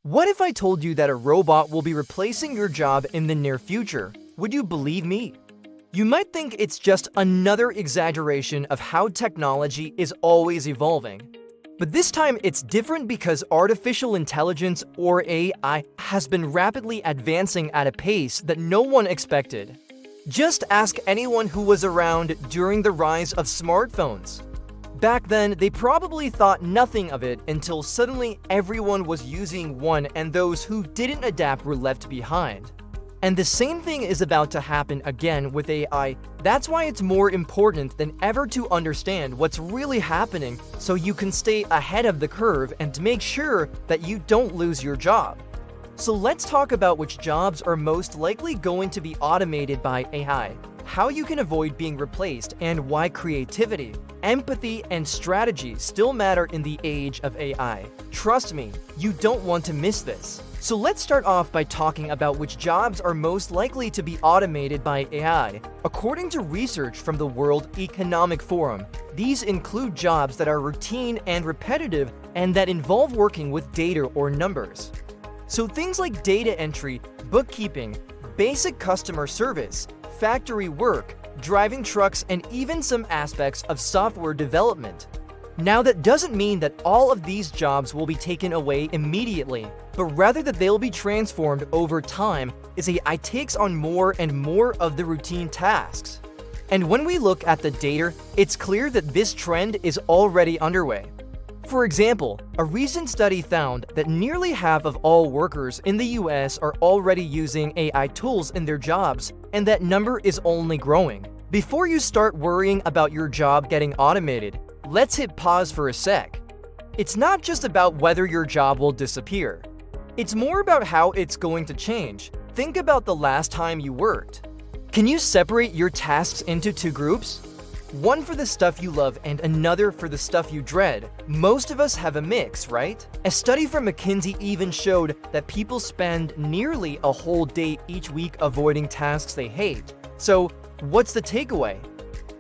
What if I told you that a robot will be replacing your job in the near future? Would you believe me? You might think it's just another exaggeration of how technology is always evolving. But this time it's different because artificial intelligence, or AI, has been rapidly advancing at a pace that no one expected. Just ask anyone who was around during the rise of smartphones. Back then, they probably thought nothing of it until suddenly everyone was using one and those who didn't adapt were left behind. And the same thing is about to happen again with AI. That's why it's more important than ever to understand what's really happening so you can stay ahead of the curve and make sure that you don't lose your job. So let's talk about which jobs are most likely going to be automated by AI, how you can avoid being replaced, and why creativity, empathy, and strategy still matter in the age of AI. Trust me, you don't want to miss this. So let's start off by talking about which jobs are most likely to be automated by AI. According to research from the World Economic Forum, these include jobs that are routine and repetitive and that involve working with data or numbers. So things like data entry, bookkeeping, basic customer service, factory work, driving trucks, and even some aspects of software development. Now, that doesn't mean that all of these jobs will be taken away immediately, but rather that they'll be transformed over time as AI takes on more and more of the routine tasks. And when we look at the data, it's clear that this trend is already underway. For example, a recent study found that nearly half of all workers in the US are already using AI tools in their jobs, and that number is only growing. Before you start worrying about your job getting automated, let's hit pause for a sec. It's not just about whether your job will disappear. It's more about how it's going to change. Think about the last time you worked. Can you separate your tasks into two groups? One for the stuff you love and another for the stuff you dread. Most of us have a mix, right? A study from McKinsey even showed that people spend nearly a whole day each week avoiding tasks they hate. So, what's the takeaway?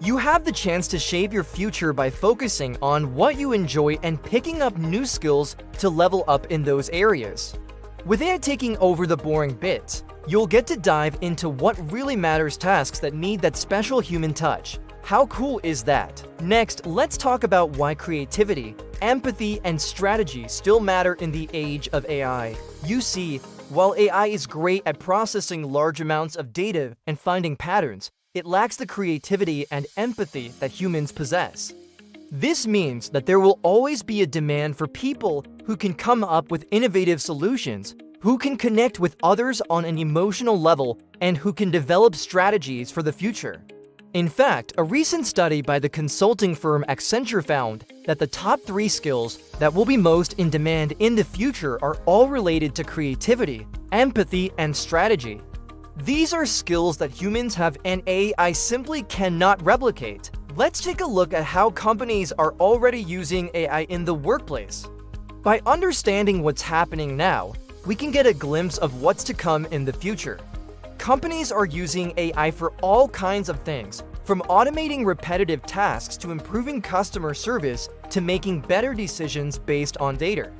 You have the chance to shape your future by focusing on what you enjoy and picking up new skills to level up in those areas. With AI taking over the boring bits, you'll get to dive into what really matters, tasks that need that special human touch. How cool is that? Next, let's talk about why creativity, empathy, and strategy still matter in the age of AI. You see, while AI is great at processing large amounts of data and finding patterns, it lacks the creativity and empathy that humans possess. This means that there will always be a demand for people who can come up with innovative solutions, who can connect with others on an emotional level, and who can develop strategies for the future. In fact, a recent study by the consulting firm Accenture found that the top 3 skills that will be most in demand in the future are all related to creativity, empathy, and strategy. These are skills that humans have and AI simply cannot replicate. Let's take a look at how companies are already using AI in the workplace. By understanding what's happening now, we can get a glimpse of what's to come in the future. Companies are using AI for all kinds of things, from automating repetitive tasks to improving customer service to making better decisions based on data.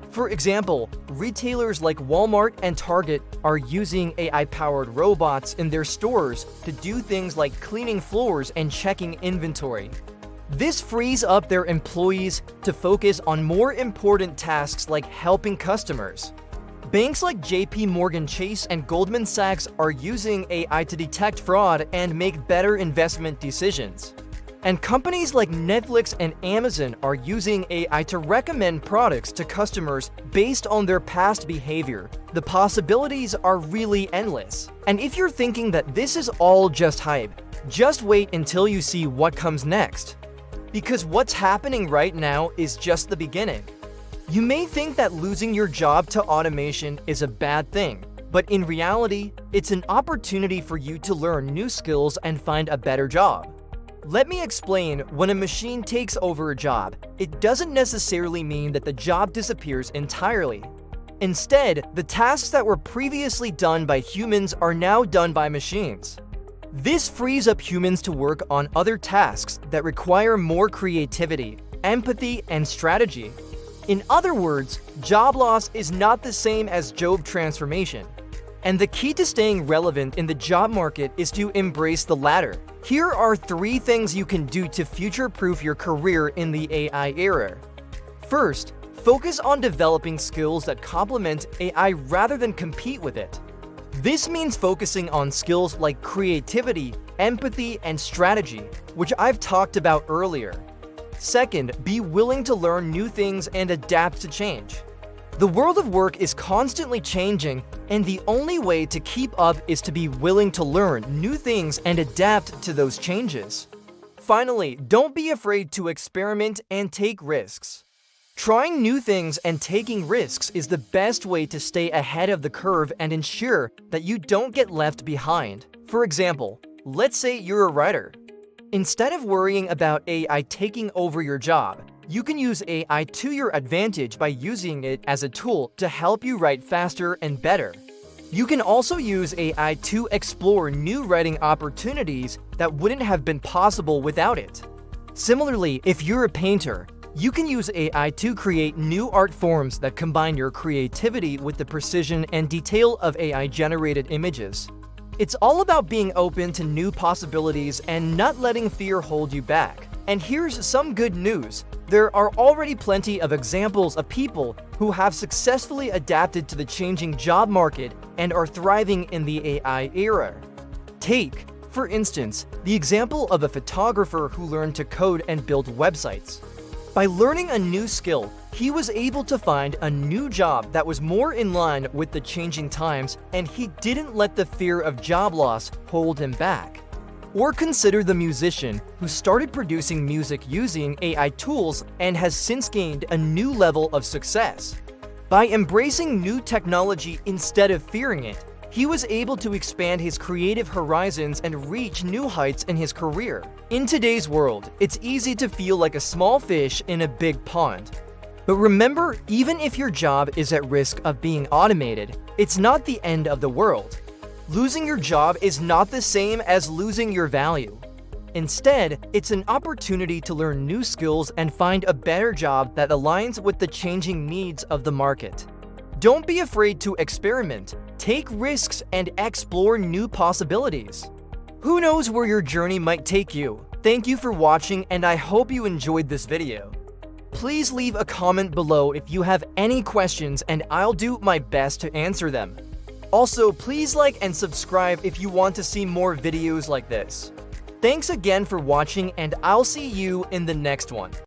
For example, retailers like Walmart and Target are using AI-powered robots in their stores to do things like cleaning floors and checking inventory. This frees up their employees to focus on more important tasks like helping customers. Banks like JP Morgan Chase and Goldman Sachs are using AI to detect fraud and make better investment decisions. And companies like Netflix and Amazon are using AI to recommend products to customers based on their past behavior. The possibilities are really endless. And if you're thinking that this is all just hype, just wait until you see what comes next. Because what's happening right now is just the beginning. You may think that losing your job to automation is a bad thing, but in reality, it's an opportunity for you to learn new skills and find a better job. Let me explain. When a machine takes over a job, it doesn't necessarily mean that the job disappears entirely. Instead, the tasks that were previously done by humans are now done by machines. This frees up humans to work on other tasks that require more creativity, empathy, and strategy. In other words, job loss is not the same as job transformation. And the key to staying relevant in the job market is to embrace the latter. Here are 3 things you can do to future-proof your career in the AI era. First, focus on developing skills that complement AI rather than compete with it. This means focusing on skills like creativity, empathy, and strategy, which I've talked about earlier. Second, be willing to learn new things and adapt to change. The world of work is constantly changing, and the only way to keep up is to be willing to learn new things and adapt to those changes. Finally, don't be afraid to experiment and take risks. Trying new things and taking risks is the best way to stay ahead of the curve and ensure that you don't get left behind. For example, let's say you're a writer. Instead of worrying about AI taking over your job, you can use AI to your advantage by using it as a tool to help you write faster and better. You can also use AI to explore new writing opportunities that wouldn't have been possible without it. Similarly, if you're a painter, you can use AI to create new art forms that combine your creativity with the precision and detail of AI-generated images. It's all about being open to new possibilities and not letting fear hold you back. And here's some good news. There are already plenty of examples of people who have successfully adapted to the changing job market and are thriving in the AI era. Take, for instance, the example of a photographer who learned to code and build websites. By learning a new skill, he was able to find a new job that was more in line with the changing times, and he didn't let the fear of job loss hold him back. Or consider the musician who started producing music using AI tools and has since gained a new level of success. By embracing new technology instead of fearing it, he was able to expand his creative horizons and reach new heights in his career. In today's world, it's easy to feel like a small fish in a big pond. But remember, even if your job is at risk of being automated, it's not the end of the world. Losing your job is not the same as losing your value. Instead, it's an opportunity to learn new skills and find a better job that aligns with the changing needs of the market. Don't be afraid to experiment, take risks, and explore new possibilities. Who knows where your journey might take you? Thank you for watching, and I hope you enjoyed this video. Please leave a comment below if you have any questions, and I'll do my best to answer them. Also, please like and subscribe if you want to see more videos like this. Thanks again for watching, and I'll see you in the next one.